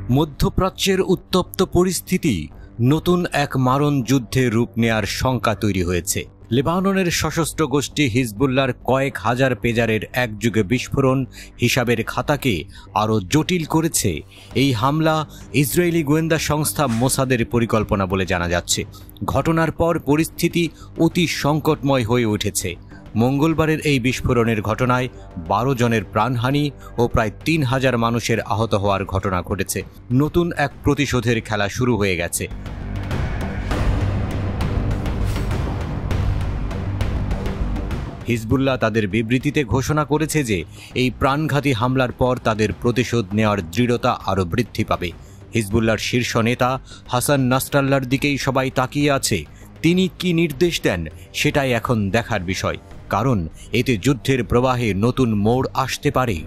মধ্যপ্রাচ্যের উত্তপ্ত পরিস্থিতি নতুন এক মারণ যুদ্ধে রূপ নেয়ার শঙ্কা তৈরি হয়েছে। লেবাননের সশস্ত্র গোষ্ঠী হিজবুল্লাহর কয়েক হাজার পেজারের একযুগে বিস্ফোরণ হিসাবের খাতাকে আরও জটিল করেছে এই হামলা ইসরায়েলি গোয়েন্দা সংস্থা মোসাদের পরিকল্পনা বলে জানা যাচ্ছে। ঘটনার পর পরিস্থিতি অতি সংকটময় হয়ে উঠেছে। মঙ্গলবারের এই বিস্ফোরণের ঘটনায় 12 জনের প্রাণহানি ও প্রায় 3000 মানুষের আহত হওয়ার ঘটনা ঘটেছে। নতুন এক প্রতিশোধের খেলা শুরু হয়ে গেছে। হিজবুল্লাহ তাদের বিবৃতিতে ঘোষণা করেছে যে এই প্রাণঘাতী হামলার পর তাদের প্রতিশোধ নেওয়ার দৃঢ়তা আরও বৃদ্ধি পাবে। হিজবুল্লাহর শীর্ষ নেতা হাসান নাসরাল্লাহর দিকেই সবাই তাকিয়ে আছে। তিনি কি নির্দেশ দেন সেটাই এখন দেখার বিষয়, কারণ এতে যুদ্ধের প্রবাহে নতুন মোড় আসতে পারে।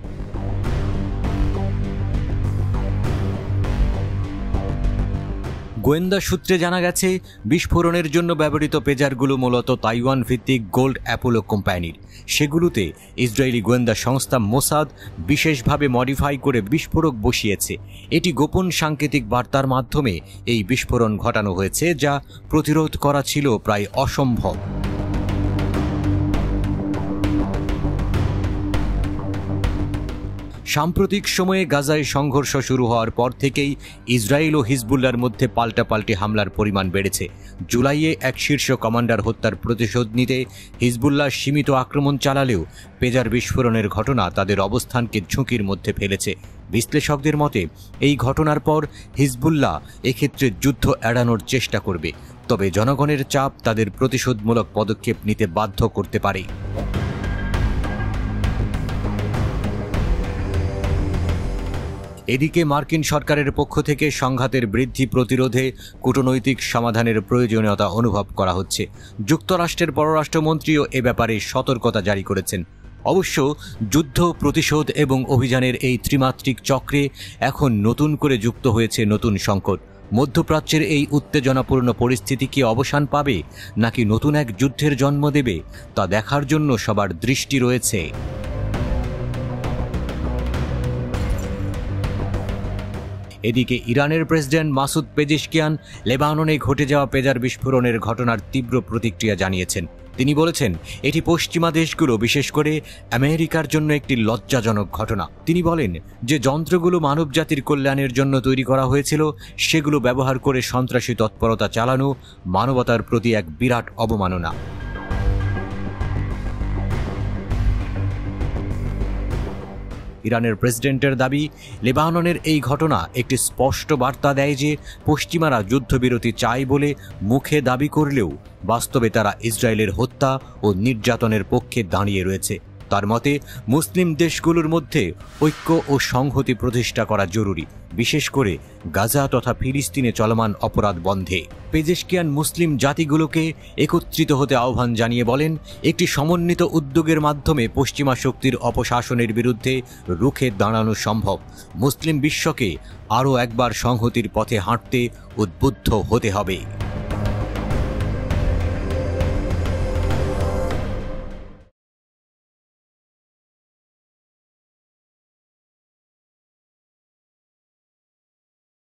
গোয়েন্দা সূত্রে জানা গেছে, বিস্ফোরণের জন্য ব্যবহৃত পেজারগুলো মূলত তাইওয়ান ভিত্তিক গোল্ড অ্যাপোলো কোম্পানির। সেগুলোতে ইসরায়েলি গোয়েন্দা সংস্থা মোসাদ বিশেষভাবে মডিফাই করে বিস্ফোরক বসিয়েছে। এটি গোপন সাংকেতিক বার্তার মাধ্যমে এই বিস্ফোরণ ঘটানো হয়েছে, যা প্রতিরোধ করা ছিল প্রায় অসম্ভব। সাম্প্রতিক সময়ে গাজায় সংঘর্ষ শুরু হওয়ার পর থেকেই ইসরায়েল ও হিজবুল্লাহর মধ্যে পাল্টাপাল্টি হামলার পরিমাণ বেড়েছে। জুলাইয়ে এক শীর্ষ কমান্ডার হত্যার প্রতিশোধ নিতে হিজবুল্লাহ সীমিত আক্রমণ চালালেও পেজার বিস্ফোরণের ঘটনা তাদের অবস্থানকে ঝুঁকির মধ্যে ফেলেছে। বিশ্লেষকদের মতে এই ঘটনার পর হিজবুল্লাহ এক্ষেত্রে যুদ্ধ এড়ানোর চেষ্টা করবে, তবে জনগণের চাপ তাদের প্রতিশোধমূলক পদক্ষেপ নিতে বাধ্য করতে পারে। এদিকে মার্কিন সরকারের পক্ষ থেকে সংঘাতের বৃদ্ধি প্রতিরোধে কূটনৈতিক সমাধানের প্রয়োজনীয়তা অনুভব করা হচ্ছে। যুক্তরাষ্ট্রের পররাষ্ট্রমন্ত্রীও এ ব্যাপারে সতর্কতা জারি করেছেন। অবশ্য যুদ্ধ, প্রতিশোধ এবং অভিযানের এই ত্রিমাত্রিক চক্রে এখন নতুন করে যুক্ত হয়েছে নতুন সংকট। মধ্যপ্রাচ্যের এই উত্তেজনাপূর্ণ পরিস্থিতি কি অবসান পাবে নাকি নতুন এক যুদ্ধের জন্ম দেবে, তা দেখার জন্য সবার দৃষ্টি রয়েছে। এদিকে ইরানের প্রেসিডেন্ট মাসুদ পেজেশকিয়ান লেবাননে ঘটে যাওয়া পেজার বিস্ফোরণের ঘটনার তীব্র প্রতিক্রিয়া জানিয়েছেন। তিনি বলেছেন, এটি পশ্চিমা দেশগুলো, বিশেষ করে আমেরিকার জন্য একটি লজ্জাজনক ঘটনা। তিনি বলেন যে যন্ত্রগুলো মানবজাতির কল্যাণের জন্য তৈরি করা হয়েছিল, সেগুলো ব্যবহার করে সন্ত্রাসী তৎপরতা চালানো মানবতার প্রতি এক বিরাট অবমাননা। ইরানের প্রেসিডেন্টের দাবি, লেবাননের এই ঘটনা একটি স্পষ্ট বার্তা দেয় যে পশ্চিমারা যুদ্ধবিরতি চায় বলে মুখে দাবি করলেও বাস্তবে তারা ইসরায়েলের হত্যা ও নির্যাতনের পক্ষে দাঁড়িয়ে রয়েছে। তার মতে মুসলিম দেশগুলোর মধ্যে ঐক্য ও সংহতি প্রতিষ্ঠা করা জরুরি, বিশেষ করে গাজা তথা ফিলিস্তিনে চলমান অপরাধ বন্ধে। পেজেশকিয়ান মুসলিম জাতিগুলোকে একত্রিত হতে আহ্বান জানিয়ে বলেন, একটি সমন্বিত উদ্যোগের মাধ্যমে পশ্চিমা শক্তির অপশাসনের বিরুদ্ধে রুখে দাঁড়ানো সম্ভব। মুসলিম বিশ্বকে আরও একবার সংহতির পথে হাঁটতে উদ্বুদ্ধ হতে হবে।